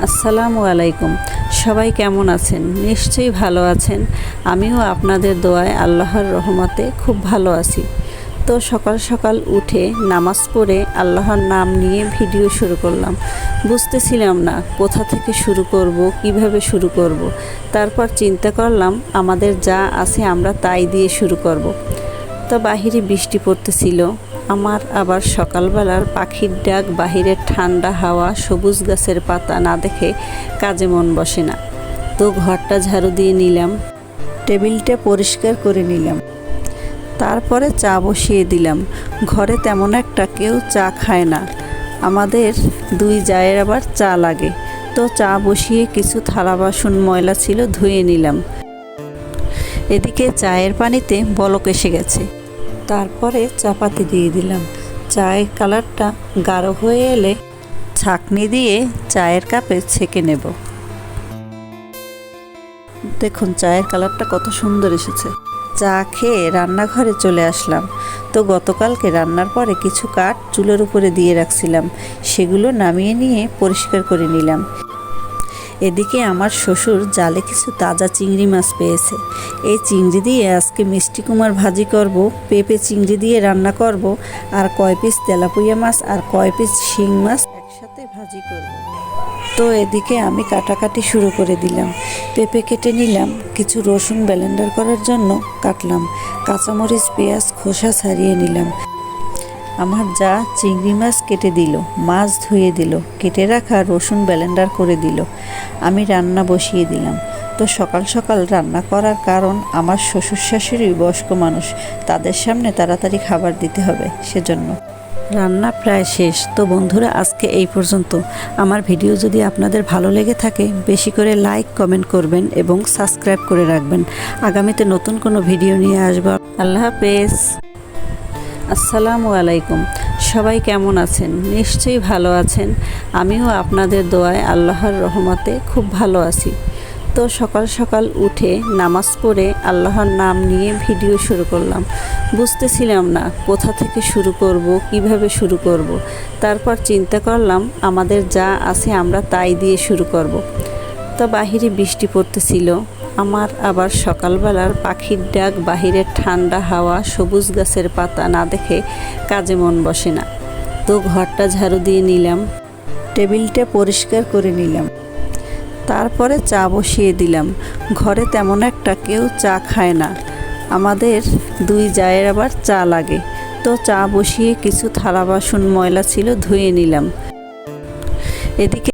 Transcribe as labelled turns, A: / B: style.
A: আসসালামু আলাইকুম। সবাই কেমন আছেন? নিশ্চয়ই ভালো আছেন। আমিও আপনাদের দোয়ায় আল্লাহর রহমতে খুব ভালো আছি। তো সকাল সকাল উঠে নামাজ পড়ে আল্লাহর নাম নিয়ে ভিডিও শুরু করলাম। বুঝতেছিলাম না কোথা থেকে শুরু করব, কিভাবে শুরু করব। তারপর চিন্তা করলাম আমাদের যা আছে আমরা তাই দিয়ে শুরু করব। তো বাহিরে বৃষ্টি পড়তেছিল। আমার আবার সকালবেলার পাখির ডাক, বাহিরের ঠান্ডা হাওয়া, সবুজ গাছের পাতা না দেখে কাজে মন বসে না। তো ঘরটা ঝাড়ু দিয়ে নিলাম, টেবিলটা পরিষ্কার করে নিলাম, তারপরে চা বসিয়ে দিলাম। ঘরে তেমন একটা কেউ চা খায় না, আমাদের দুই জায়ের আবার চা লাগে। তো চা বসিয়ে কিছু থালা বাসন ময়লা ছিল ধুয়ে নিলাম। এদিকে চায়ের পানিতে বলক এসে গেছে, তারপরে চাপাতি দিয়ে দিলাম। চায়ের কালারটা গাঢ় হয়ে এলে ছাঁকনি দিয়ে চায়ের কাপে ছেঁকে নেব। দেখুন চায়ের কালারটা কত সুন্দর এসেছে। চা খেয়ে রান্নাঘরে চলে আসলাম। তো গতকালকে রান্নার পরে কিছু কাঠ চুলের উপরে দিয়ে রাখছিলাম, সেগুলো নামিয়ে নিয়ে পরিষ্কার করে নিলাম। এদিকে আমার শ্বশুর জালে কিছু তাজা চিংড়ি মাছ পেয়েছে। এই চিংড়ি দিয়ে আজকে মিষ্টি কুমার ভাজি করব, পেঁপে চিংড়ি দিয়ে রান্না করব, আর কয় পিস তেলাপুয়া মাছ আর কয় পিস শিং মাছ একসাথে ভাজি করব। তো এদিকে আমি কাটাকাটি শুরু করে দিলাম। পেঁপে কেটে নিলাম, কিছু রসুন ব্লেন্ডার করার জন্য কাটলাম, কাঁচামরিচ পেঁয়াজ খোসা ছাড়িয়ে নিলাম। আমার যা চিংড়ি মাছ কেটে দিল, মাছ ধুয়ে দিল, কেটে রাখা রসুন ব্লেন্ডার করে দিল। আমি রান্না বসিয়ে দিলাম। তো সকাল সকাল রান্না করার কারণ আমার শ্বশুর শাশুড়ি বয়স্ক মানুষ, তাদের সামনে তাড়াতাড়ি খাবার দিতে হবে, সেজন্য রান্না প্রায় শেষ। তো বন্ধুরা, আজকে এই পর্যন্ত। আমার ভিডিও যদি আপনাদের ভালো লেগে থাকে বেশি করে লাইক কমেন্ট করবেন এবং সাবস্ক্রাইব করে রাখবেন। আগামীতে নতুন কোনো ভিডিও নিয়ে আসবো। আল্লাহ হাফেজ। আসসালামু আলাইকুম। সবাই কেমন আছেন? নিশ্চয়ই ভালো আছেন। আমিও আপনাদের দোয়ায় আল্লাহর রহমতে খুব ভালো আছি। তো সকাল সকাল উঠে নামাজ পড়ে আল্লাহর নাম নিয়ে ভিডিও শুরু করলাম। বুঝতেছিলাম না কোথা থেকে শুরু করব, কিভাবে শুরু করব। তারপর চিন্তা করলাম আমাদের যা আছে আমরা তাই দিয়ে শুরু করব। তো বাহিরে বৃষ্টি পড়তেছিল। আমার আবার সকালবেলার পাখির ডাক, বাহিরের ঠান্ডা হাওয়া, সবুজ গাছের পাতা না দেখে কাজে মন বসে না। তো ঘরটা ঝাড়ু দিয়ে নিলাম, টেবিলটা পরিষ্কার করে নিলাম, তারপরে চা বসিয়ে দিলাম। ঘরে তেমন একটা কেউ চা খায় না, আমাদের দুই জায়ের আবার চা লাগে। তো চা বসিয়ে কিছু থালা বাসন ময়লা ছিল ধুয়ে নিলাম। এদিকে